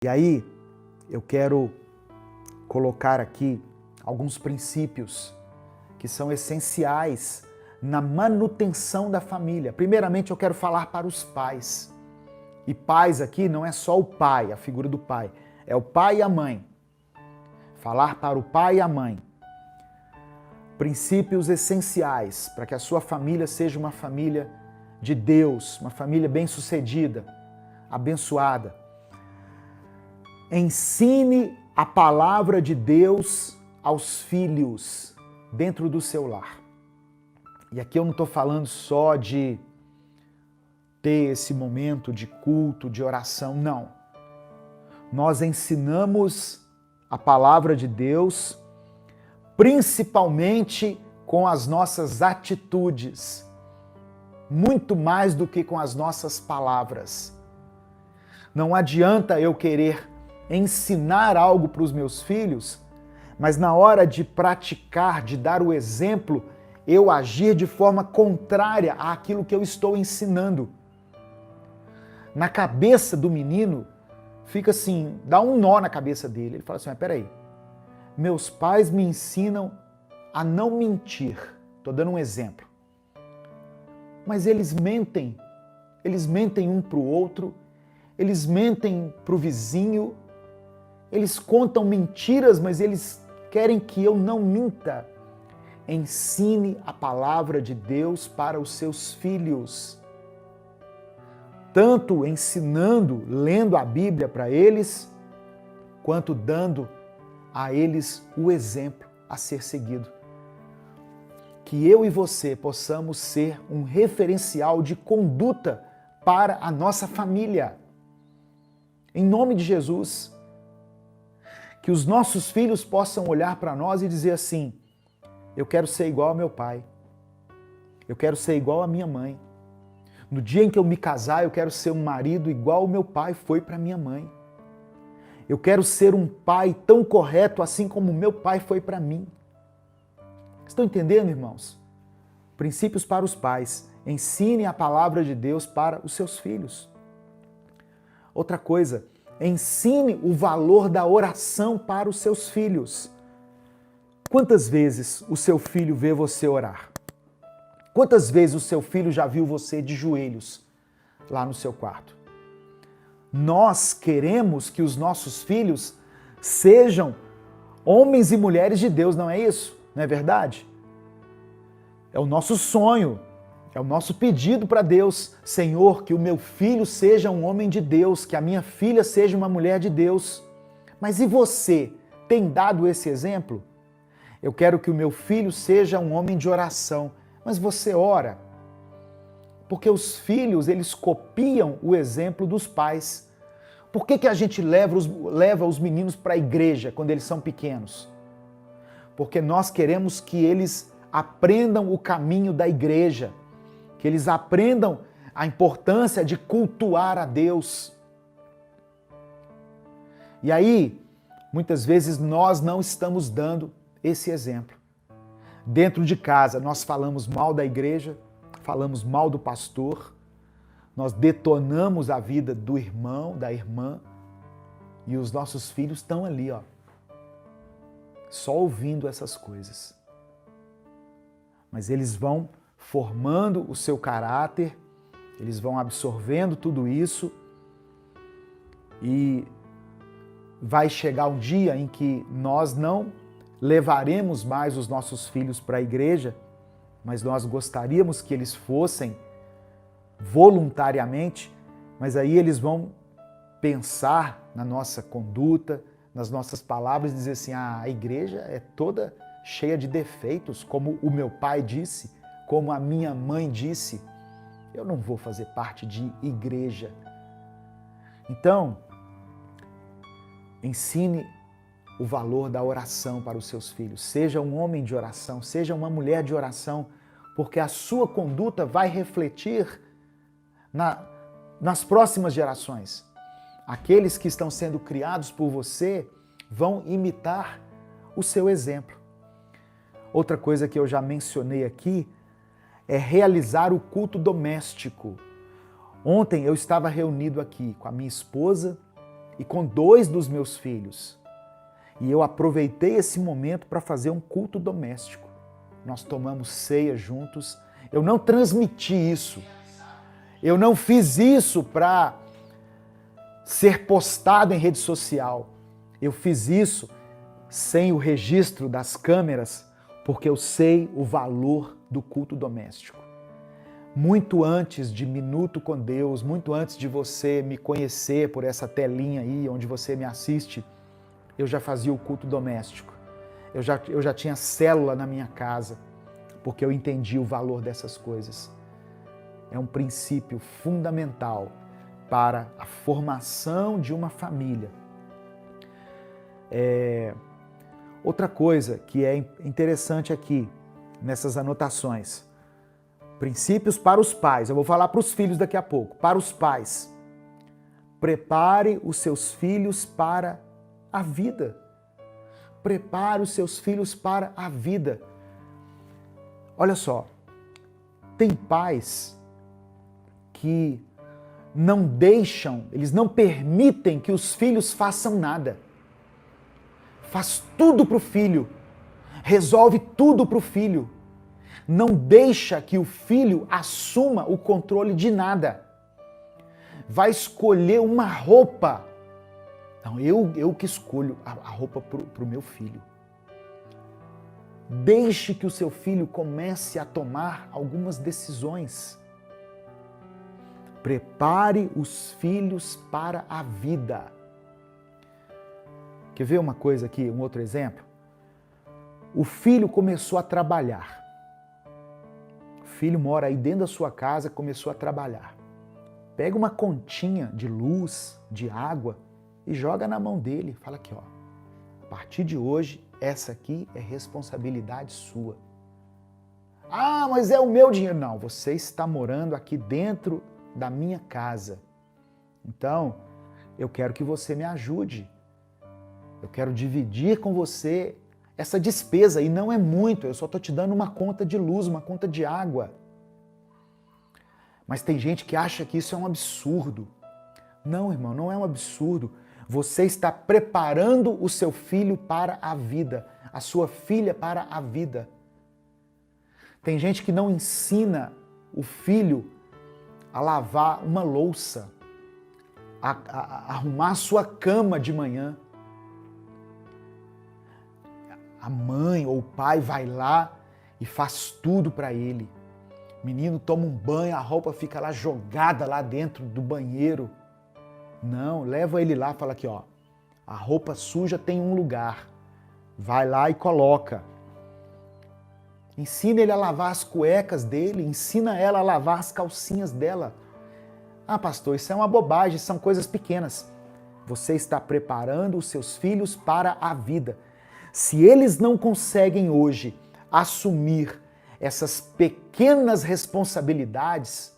E aí, eu quero colocar aqui alguns princípios que são essenciais na manutenção da família. Primeiramente, eu quero falar para os pais. E pais aqui não é só o pai, a figura do pai, é o pai e a mãe. Falar para o pai e a mãe. Princípios essenciais para que a sua família seja uma família de Deus, uma família bem-sucedida, abençoada. Ensine a palavra de Deus aos filhos dentro do seu lar. E aqui eu não estou falando só de ter esse momento de culto, de oração, não. Nós ensinamos a palavra de Deus principalmente com as nossas atitudes, muito mais do que com as nossas palavras. Não adianta eu querer ensinar algo para os meus filhos, mas na hora de praticar, de dar o exemplo, eu agir de forma contrária àquilo que eu estou ensinando. Na cabeça do menino, fica assim, dá um nó na cabeça dele. Ele fala assim, mas peraí, meus pais me ensinam a não mentir. Estou dando um exemplo. Mas eles mentem um para o outro, eles mentem para o vizinho, eles contam mentiras, mas eles querem que eu não minta. Ensine a palavra de Deus para os seus filhos. Tanto ensinando, lendo a Bíblia para eles, quanto dando a eles o exemplo a ser seguido. Que eu e você possamos ser um referencial de conduta para a nossa família. Em nome de Jesus. Que os nossos filhos possam olhar para nós e dizer assim, eu quero ser igual ao meu pai. Eu quero ser igual à minha mãe. No dia em que eu me casar, eu quero ser um marido igual o meu pai foi para minha mãe. Eu quero ser um pai tão correto assim como meu pai foi para mim. Estão entendendo, irmãos? Princípios para os pais. Ensine a palavra de Deus para os seus filhos. Outra coisa, ensine o valor da oração para os seus filhos. Quantas vezes o seu filho vê você orar? Quantas vezes o seu filho já viu você de joelhos lá no seu quarto? Nós queremos que os nossos filhos sejam homens e mulheres de Deus, não é isso? Não é verdade? É o nosso sonho, é o nosso pedido para Deus. Senhor, que o meu filho seja um homem de Deus, que a minha filha seja uma mulher de Deus. Mas e você? Tem dado esse exemplo? Eu quero que o meu filho seja um homem de oração. Mas você ora? Porque os filhos, eles copiam o exemplo dos pais. Por que a gente leva os meninos para a igreja quando eles são pequenos? Porque nós queremos que eles aprendam o caminho da igreja, que eles aprendam a importância de cultuar a Deus. E aí, muitas vezes nós não estamos dando esse exemplo. Dentro de casa, nós falamos mal da igreja, falamos mal do pastor, nós detonamos a vida do irmão, da irmã, e os nossos filhos estão ali, ó, só ouvindo essas coisas. Mas eles vão formando o seu caráter, eles vão absorvendo tudo isso e vai chegar um dia em que nós não levaremos mais os nossos filhos para a igreja, mas nós gostaríamos que eles fossem voluntariamente, mas aí eles vão pensar na nossa conduta, nas nossas palavras e dizer assim, a igreja é toda cheia de defeitos, como o meu pai disse, como a minha mãe disse, eu não vou fazer parte de igreja. Então, ensine o valor da oração para os seus filhos. Seja um homem de oração, seja uma mulher de oração, porque a sua conduta vai refletir nas próximas gerações. Aqueles que estão sendo criados por você vão imitar o seu exemplo. Outra coisa que eu já mencionei aqui é realizar o culto doméstico. Ontem eu estava reunido aqui com a minha esposa e com 2 dos meus filhos. E eu aproveitei esse momento para fazer um culto doméstico. Nós tomamos ceia juntos. Eu não transmiti isso. Eu não fiz isso para ser postado em rede social. Eu fiz isso sem o registro das câmeras, porque eu sei o valor do culto doméstico. Muito antes de Minuto com Deus, muito antes de você me conhecer por essa telinha aí, onde você me assiste, eu já fazia o culto doméstico. Eu já tinha célula na minha casa, porque eu entendi o valor dessas coisas. É um princípio fundamental para a formação de uma família. Outra coisa que é interessante aqui, nessas anotações. Princípios para os pais. Eu vou falar para os filhos daqui a pouco. Para os pais. Prepare os seus filhos para a vida. Prepare os seus filhos para a vida. Olha só. Tem pais que não deixam, eles não permitem que os filhos façam nada. Faz tudo para o filho. Resolve tudo para o filho. Não deixa que o filho assuma o controle de nada. Vai escolher uma roupa. Não, eu que escolho a roupa para o meu filho. Deixe que o seu filho comece a tomar algumas decisões. Prepare os filhos para a vida. Quer ver uma coisa aqui, um outro exemplo? O filho começou a trabalhar. O filho mora aí dentro da sua casa, começou a trabalhar. Pega uma continha de luz, de água e joga na mão dele. Fala aqui, ó. A partir de hoje, essa aqui é responsabilidade sua. Ah, mas é o meu dinheiro. Não, você está morando aqui dentro da minha casa. Então, eu quero que você me ajude. Eu quero dividir com você essa despesa, e não é muito, eu só estou te dando uma conta de luz, uma conta de água. Mas tem gente que acha que isso é um absurdo. Não, irmão, não é um absurdo. Você está preparando o seu filho para a vida, a sua filha para a vida. Tem gente que não ensina o filho a lavar uma louça, a arrumar a sua cama de manhã. A mãe ou o pai vai lá e faz tudo para ele. O menino toma um banho, a roupa fica lá jogada lá dentro do banheiro. Não, leva ele lá, fala aqui, ó. A roupa suja tem um lugar. Vai lá e coloca. Ensina ele a lavar as cuecas dele, ensina ela a lavar as calcinhas dela. Ah, pastor, isso é uma bobagem, são coisas pequenas. Você está preparando os seus filhos para a vida. Se eles não conseguem hoje assumir essas pequenas responsabilidades,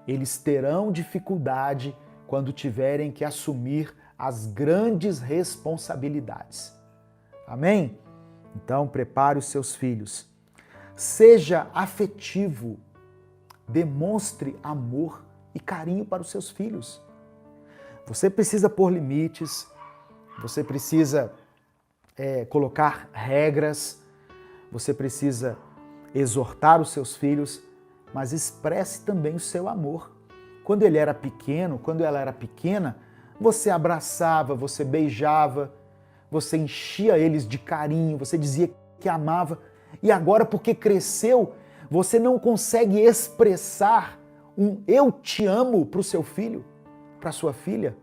eles terão dificuldade quando tiverem que assumir as grandes responsabilidades. Amém? Então, prepare os seus filhos. Seja afetivo. Demonstre amor e carinho para os seus filhos. Você precisa pôr limites, você precisa colocar regras, você precisa exortar os seus filhos, mas expresse também o seu amor. Quando ele era pequeno, quando ela era pequena, você abraçava, você beijava, você enchia eles de carinho, você dizia que amava. E agora, porque cresceu, você não consegue expressar um eu te amo para o seu filho, para a sua filha.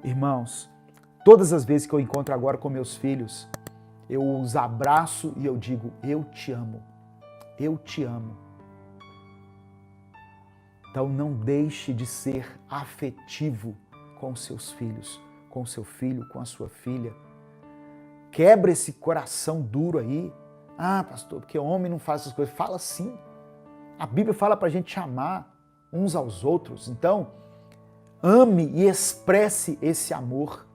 Irmãos, todas as vezes que eu encontro agora com meus filhos, eu os abraço e eu digo, eu te amo, eu te amo. Então não deixe de ser afetivo com os seus filhos, com o seu filho, com a sua filha. Quebra esse coração duro aí. Ah, pastor, porque homem não faz essas coisas. Fala sim. A Bíblia fala para a gente amar uns aos outros. Então, ame e expresse esse amor.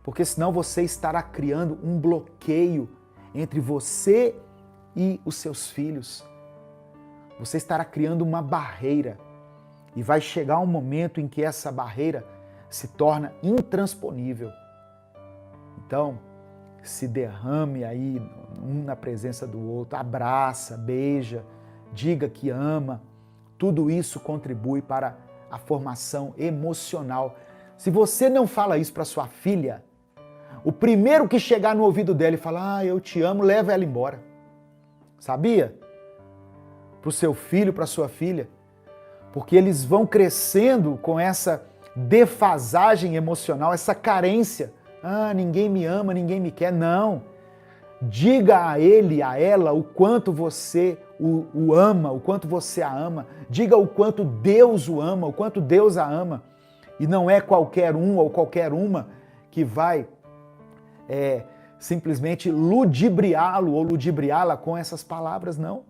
Porque senão você estará criando um bloqueio entre você e os seus filhos. Você estará criando uma barreira. E vai chegar um momento em que essa barreira se torna intransponível. Então, se derrame aí um na presença do outro, abraça, beija, diga que ama. Tudo isso contribui para a formação emocional. Se você não fala isso para sua filha, o primeiro que chegar no ouvido dela e falar, eu te amo, leva ela embora. Sabia? Para o seu filho, para a sua filha. Porque eles vão crescendo com essa defasagem emocional, essa carência. Ninguém me ama, ninguém me quer. Não. Diga a ele, a ela, o quanto você o ama, o quanto você a ama. Diga o quanto Deus o ama, o quanto Deus a ama. E não é qualquer um ou qualquer uma que vai simplesmente ludibriá-lo ou ludibriá-la com essas palavras, não.